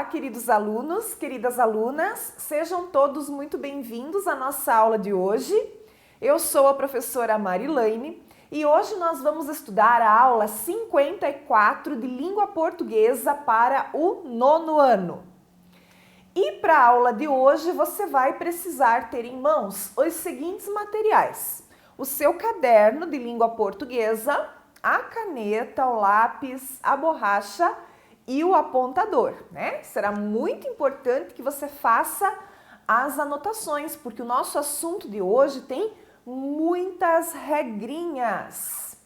Olá, queridos alunos, queridas alunas, sejam todos muito bem-vindos à nossa aula de hoje. Eu sou a professora Marilane e hoje nós vamos estudar a aula 54 de Língua Portuguesa para o nono ano. E para a aula de hoje você vai precisar ter em mãos os seguintes materiais: o seu caderno de língua portuguesa, a caneta, o lápis, a borracha e o apontador, né? Será muito importante que você faça as anotações, porque o nosso assunto de hoje tem muitas regrinhas.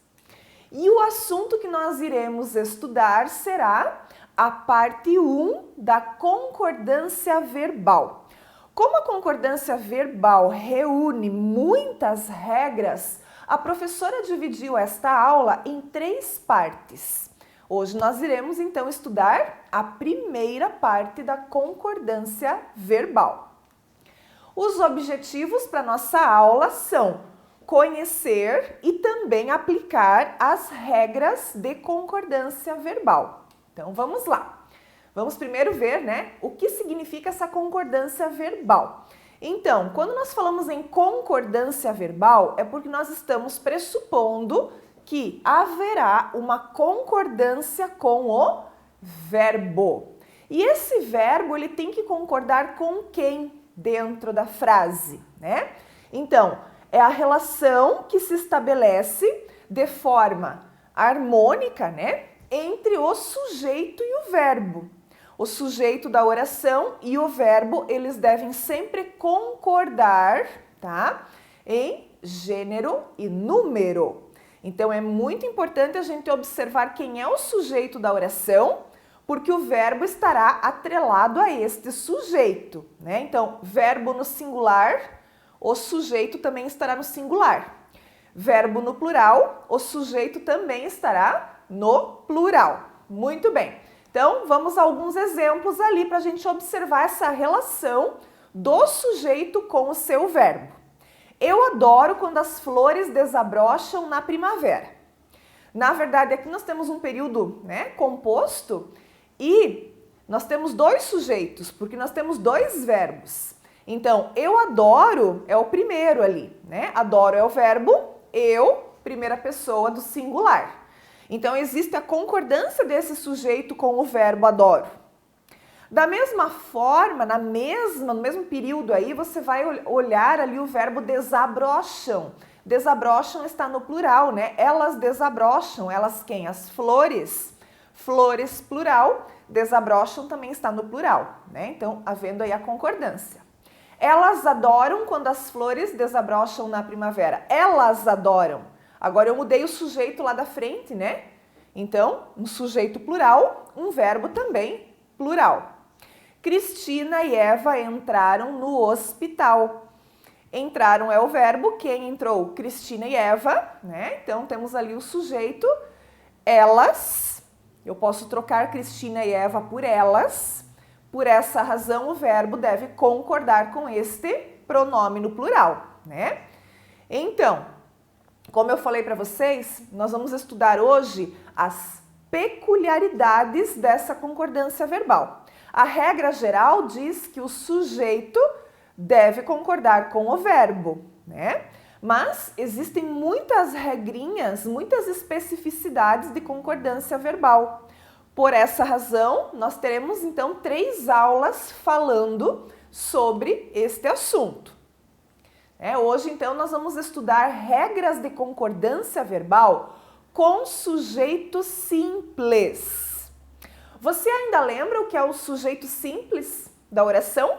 E o assunto que nós iremos estudar será a parte 1 da concordância verbal. Como a concordância verbal reúne muitas regras, a professora dividiu esta aula em 3 partes. Hoje nós iremos então estudar a primeira parte da concordância verbal. Os objetivos para nossa aula são conhecer e também aplicar as regras de concordância verbal. Então vamos lá. Vamos primeiro ver, né, o que significa essa concordância verbal. Então, quando nós falamos em concordância verbal, é porque nós estamos pressupondo que haverá uma concordância com o verbo. E esse verbo, ele tem que concordar com quem dentro da frase, né? Então, é a relação que se estabelece de forma harmônica, né, entre o sujeito e o verbo. O sujeito da oração e o verbo, eles devem sempre concordar, tá? Em gênero e número. Então, é muito importante a gente observar quem é o sujeito da oração, porque o verbo estará atrelado a este sujeito, né? Então, verbo no singular, o sujeito também estará no singular. Verbo no plural, o sujeito também estará no plural. Muito bem. Então, vamos a alguns exemplos ali para a gente observar essa relação do sujeito com o seu verbo. Eu adoro quando as flores desabrocham na primavera. Na verdade, aqui nós temos um período, né, composto e nós temos 2 sujeitos, porque nós temos 2 verbos. Então, eu adoro é o primeiro ali, né? Adoro é o verbo, eu, primeira pessoa do singular. Então, existe a concordância desse sujeito com o verbo adoro. Da mesma forma, no mesmo período aí, você vai olhar ali o verbo desabrocham. Desabrocham está no plural, né? Elas desabrocham, elas quem? As flores. Flores plural, desabrocham também está no plural, né? Então, havendo aí a concordância. Elas adoram quando as flores desabrocham na primavera. Elas adoram. Agora eu mudei o sujeito lá da frente, né? Então, um sujeito plural, um verbo também plural. Cristina e Eva entraram no hospital. Entraram é o verbo, quem entrou? Cristina e Eva, né? Então, temos ali o sujeito, elas. Eu posso trocar Cristina e Eva por elas. Por essa razão, o verbo deve concordar com este pronome no plural, né? Então, como eu falei para vocês, nós vamos estudar hoje as peculiaridades dessa concordância verbal. A regra geral diz que o sujeito deve concordar com o verbo, né? Mas existem muitas regrinhas, muitas especificidades de concordância verbal. Por essa razão, nós teremos então 3 aulas falando sobre este assunto. Hoje, então, nós vamos estudar regras de concordância verbal com sujeito simples. Você ainda lembra o que é o sujeito simples da oração?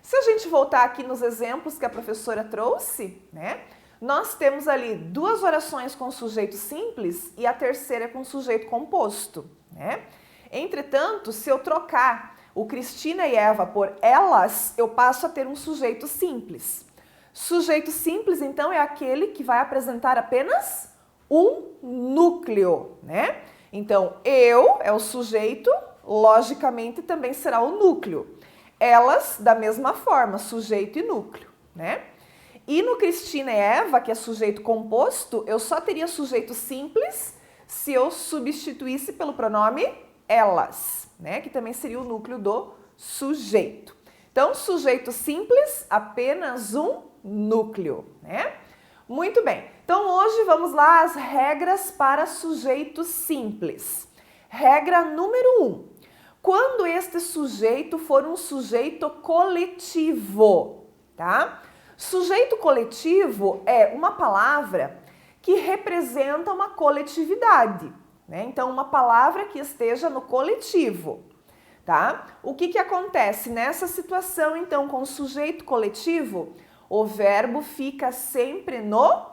Se a gente voltar aqui nos exemplos que a professora trouxe, né? Nós temos ali 2 orações com sujeito simples e a terceira com sujeito composto, né? Entretanto, se eu trocar o Cristina e Eva por elas, eu passo a ter um sujeito simples. Sujeito simples, então, é aquele que vai apresentar apenas um núcleo, né? Então, eu é o sujeito, logicamente também será o núcleo. Elas, da mesma forma, sujeito e núcleo, né? E no Cristina e Eva, que é sujeito composto, eu só teria sujeito simples se eu substituísse pelo pronome elas, né? Que também seria o núcleo do sujeito. Então, sujeito simples, apenas um núcleo, né? Muito bem. Então, hoje vamos lá às regras para sujeito simples. Regra número 1. Quando este sujeito for um sujeito coletivo, tá? Sujeito coletivo é uma palavra que representa uma coletividade, né? Então, uma palavra que esteja no coletivo, tá? O que acontece nessa situação, então, com o sujeito coletivo? O verbo fica sempre no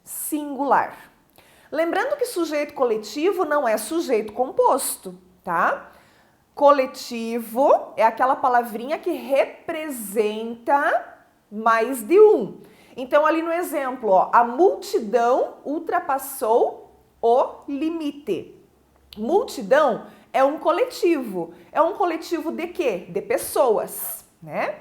singular. Lembrando que sujeito coletivo não é sujeito composto, tá? Coletivo é aquela palavrinha que representa mais de um. Então, ali no exemplo, ó, a multidão ultrapassou o limite. Multidão é um coletivo. É um coletivo de quê? De pessoas, né?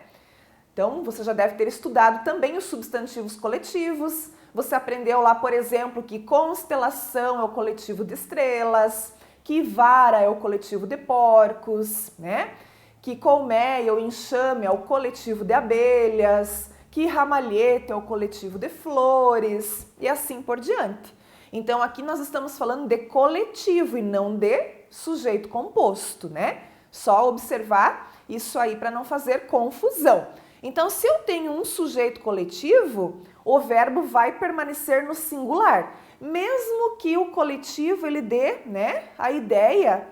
Então, você já deve ter estudado também os substantivos coletivos. Você aprendeu lá, por exemplo, que constelação é o coletivo de estrelas, que vara é o coletivo de porcos, né? Que colmeia ou enxame é o coletivo de abelhas, que ramalhete é o coletivo de flores e assim por diante. Então, aqui nós estamos falando de coletivo e não de sujeito composto, né? Só observar isso aí para não fazer confusão. Então, se eu tenho um sujeito coletivo, o verbo vai permanecer no singular, mesmo que o coletivo ele dê, né, a ideia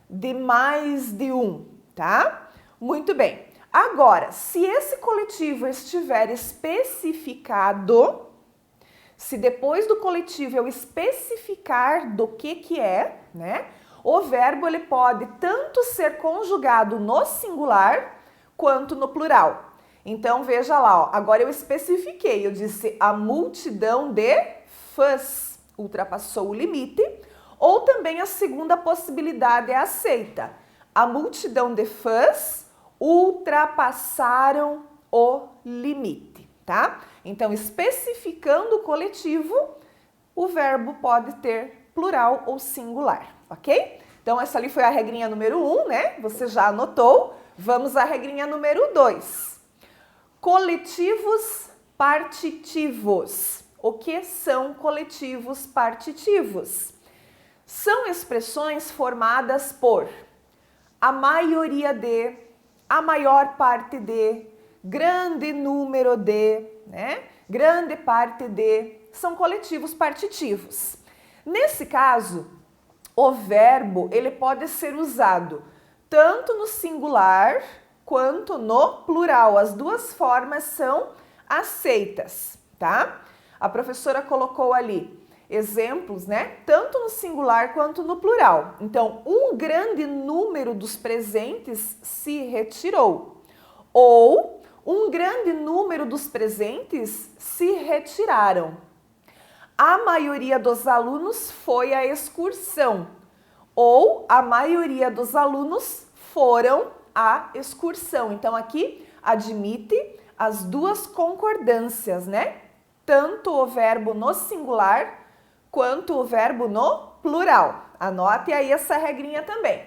de mais de um, tá? Muito bem. Agora, se esse coletivo estiver especificado, se depois do coletivo eu especificar do que é, né, o verbo ele pode tanto ser conjugado no singular quanto no plural. Então, veja lá, ó, agora eu especifiquei, eu disse a multidão de fãs ultrapassou o limite, ou também a segunda possibilidade é aceita. A multidão de fãs ultrapassaram o limite, tá? Então, especificando o coletivo, o verbo pode ter plural ou singular, ok? Então, essa ali foi a regrinha número 1, né? Você já anotou. Vamos à regrinha número 2. Coletivos partitivos. O que são coletivos partitivos? São expressões formadas por a maioria de, a maior parte de, grande número de, né? Grande parte de, são coletivos partitivos. Nesse caso, o verbo ele pode ser usado tanto no singular quanto no plural. As duas formas são aceitas, tá? A professora colocou ali exemplos, né? Tanto no singular quanto no plural. Então, um grande número dos presentes se retirou. Ou um grande número dos presentes se retiraram. A maioria dos alunos foi à excursão. Ou a maioria dos alunos foram à excursão. Então, aqui admite as duas concordâncias, né? Tanto o verbo no singular quanto o verbo no plural. Anote aí essa regrinha também.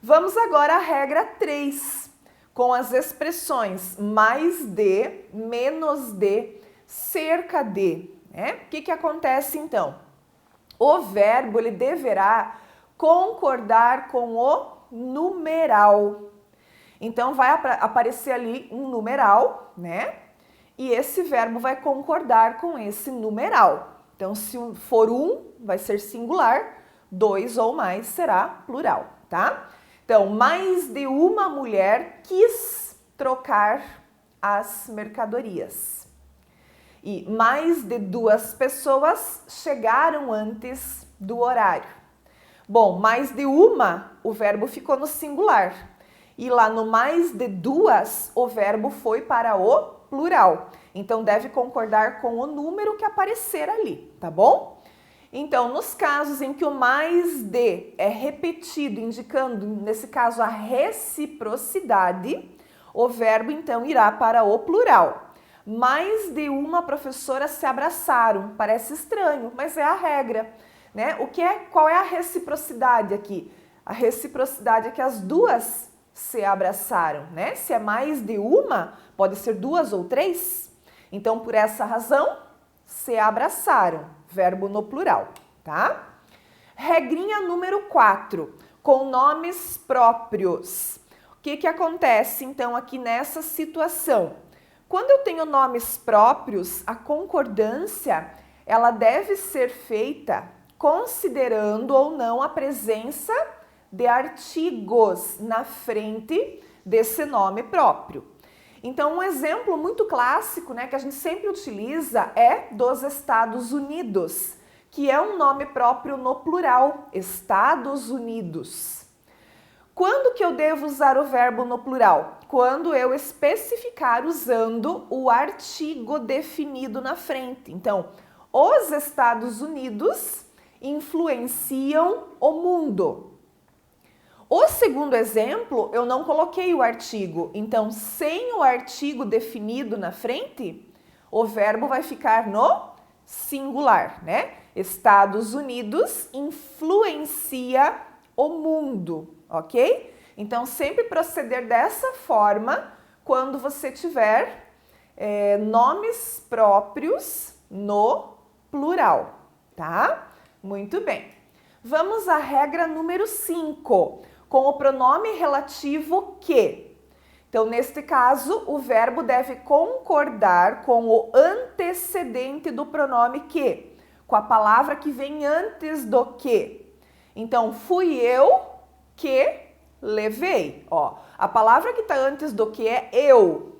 Vamos agora à regra 3, com as expressões mais de, menos de, cerca de, né? O que acontece então? O verbo ele deverá concordar com o numeral. Então, vai aparecer ali um numeral, né? E esse verbo vai concordar com esse numeral. Então, se for um, vai ser singular, dois ou mais será plural, tá? Então, mais de uma mulher quis trocar as mercadorias. E mais de duas pessoas chegaram antes do horário. Bom, mais de uma, o verbo ficou no singular. E lá no mais de duas, o verbo foi para o plural. Então, deve concordar com o número que aparecer ali, tá bom? Então, nos casos em que o mais de é repetido, indicando, nesse caso, a reciprocidade, o verbo, então, irá para o plural. Mais de uma professora se abraçaram. Parece estranho, mas é a regra, né? Qual é a reciprocidade aqui? A reciprocidade é que as duas se abraçaram, né? Se é mais de uma, pode ser duas ou três. Então, por essa razão, se abraçaram, verbo no plural, tá? Regrinha número 4, com nomes próprios. O que acontece, então, aqui nessa situação? Quando eu tenho nomes próprios, a concordância, ela deve ser feita considerando ou não a presença de artigos na frente desse nome próprio. Então, um exemplo muito clássico, né, que a gente sempre utiliza é dos Estados Unidos, que é um nome próprio no plural, Estados Unidos. Quando que eu devo usar o verbo no plural? Quando eu especificar usando o artigo definido na frente. Então, os Estados Unidos influenciam o mundo. O segundo exemplo, eu não coloquei o artigo, então sem o artigo definido na frente, o verbo vai ficar no singular, né? Estados Unidos influencia o mundo, ok? Então sempre proceder dessa forma quando você tiver nomes próprios no plural, tá? Muito bem. Vamos à regra número 5. Com o pronome relativo que. Então, neste caso, o verbo deve concordar com o antecedente do pronome que, com a palavra que vem antes do que. Então, fui eu que levei. Ó, a palavra que está antes do que é eu.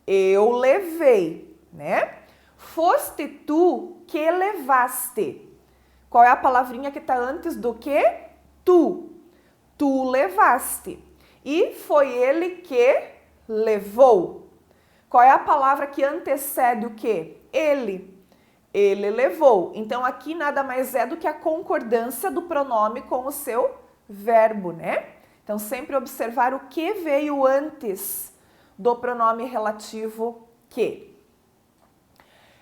Eu levei, né? Foste tu que levaste. Qual é a palavrinha que está antes do que? Tu. Tu levaste. E foi ele que levou. Qual é a palavra que antecede o que? Ele. Ele levou. Então, aqui nada mais é do que a concordância do pronome com o seu verbo, né? Então, sempre observar o que veio antes do pronome relativo que.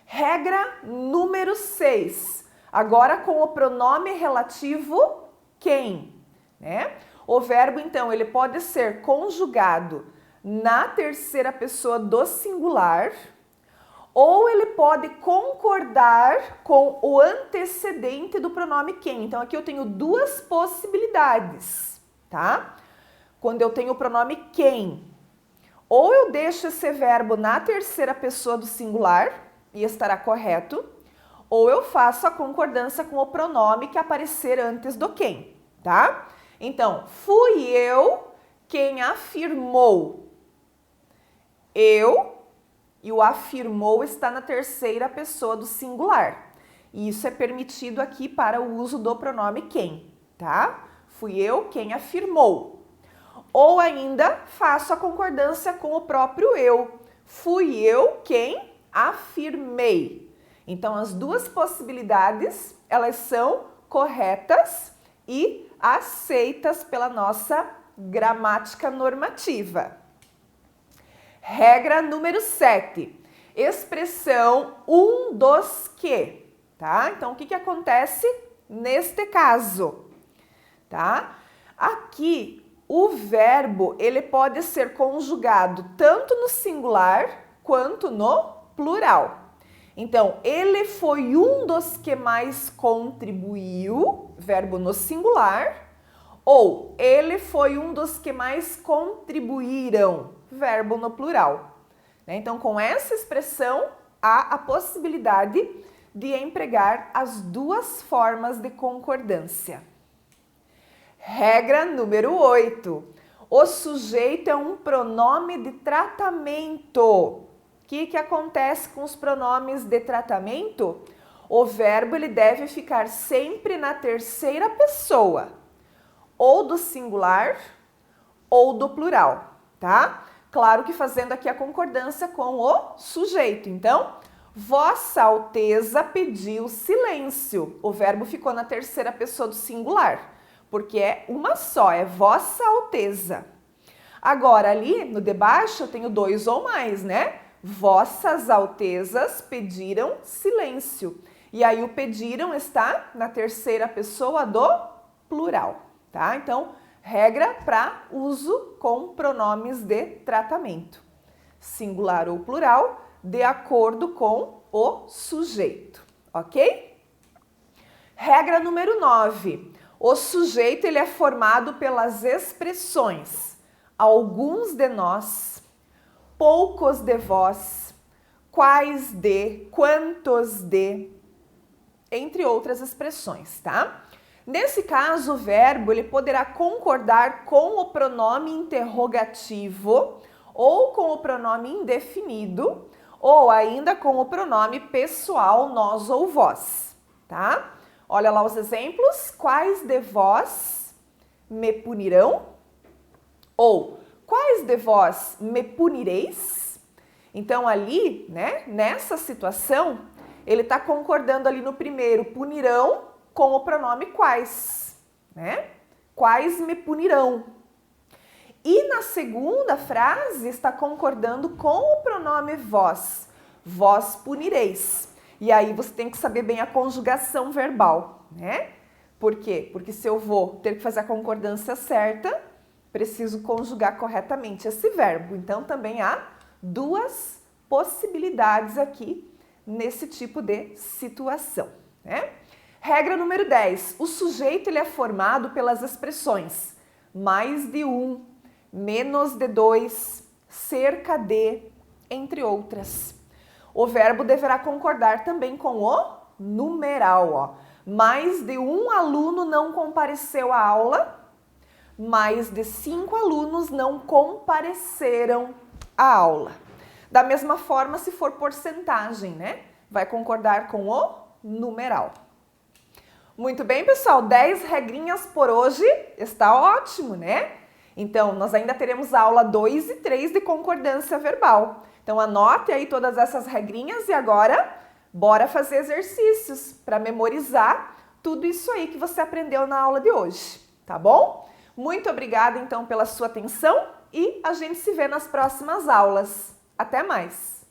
Regra número 6. Agora, com o pronome relativo quem. Né? O verbo, então, ele pode ser conjugado na terceira pessoa do singular ou ele pode concordar com o antecedente do pronome quem. Então, aqui eu tenho duas possibilidades, tá? Quando eu tenho o pronome quem, ou eu deixo esse verbo na terceira pessoa do singular e estará correto, ou eu faço a concordância com o pronome que aparecer antes do quem, tá? Então, fui eu quem afirmou. Eu, e o afirmou está na terceira pessoa do singular. E isso é permitido aqui para o uso do pronome quem, tá? Fui eu quem afirmou. Ou ainda, faço a concordância com o próprio eu. Fui eu quem afirmei. Então, as duas possibilidades, elas são corretas e aceitas pela nossa gramática normativa. Regra número 7. Expressão um dos que, tá? Então, o que acontece neste caso, tá? Aqui, o verbo, ele pode ser conjugado tanto no singular quanto no plural. Então, ele foi um dos que mais contribuiu, verbo no singular, ou ele foi um dos que mais contribuíram, verbo no plural. Então, com essa expressão, há a possibilidade de empregar as duas formas de concordância. Regra número 8. O sujeito é um pronome de tratamento. O que acontece com os pronomes de tratamento? O verbo ele deve ficar sempre na terceira pessoa, ou do singular ou do plural, tá? Claro que fazendo aqui a concordância com o sujeito. Então, Vossa Alteza pediu silêncio. O verbo ficou na terceira pessoa do singular, porque é uma só, é Vossa Alteza. Agora, ali no de baixo eu tenho dois ou mais, né? Vossas Altezas pediram silêncio. E aí o pediram está na terceira pessoa do plural. tá? Então, regra para uso com pronomes de tratamento. Singular ou plural, de acordo com o sujeito, ok? Regra número 9. O sujeito ele é formado pelas expressões alguns de nós, poucos de vós, quais de, quantos de, entre outras expressões, tá? Nesse caso, o verbo ele poderá concordar com o pronome interrogativo ou com o pronome indefinido ou ainda com o pronome pessoal nós ou vós, tá? Olha lá os exemplos. Quais de vós me punirão? Ou quais de vós me punireis? Então ali, né, nessa situação, ele está concordando ali no primeiro punirão com o pronome quais, né? Quais me punirão? E na segunda frase está concordando com o pronome vós. Vós punireis. E aí você tem que saber bem a conjugação verbal, né? Por quê? Porque se eu vou ter que fazer a concordância certa, preciso conjugar corretamente esse verbo. Então também há duas possibilidades aqui nesse tipo de situação, né? Regra número 10. O sujeito ele é formado pelas expressões mais de um, menos de dois, cerca de, entre outras. O verbo deverá concordar também com o numeral, ó. Mais de um aluno não compareceu à aula, mais de 5 alunos não compareceram à aula. Da mesma forma, se for porcentagem, né? Vai concordar com o numeral. Muito bem, pessoal, 10 regrinhas por hoje, está ótimo, né? Então, nós ainda teremos a aula 2 e 3 de concordância verbal. Então, anote aí todas essas regrinhas e agora, bora fazer exercícios para memorizar tudo isso aí que você aprendeu na aula de hoje, tá bom? Muito obrigada, então, pela sua atenção e a gente se vê nas próximas aulas. Até mais!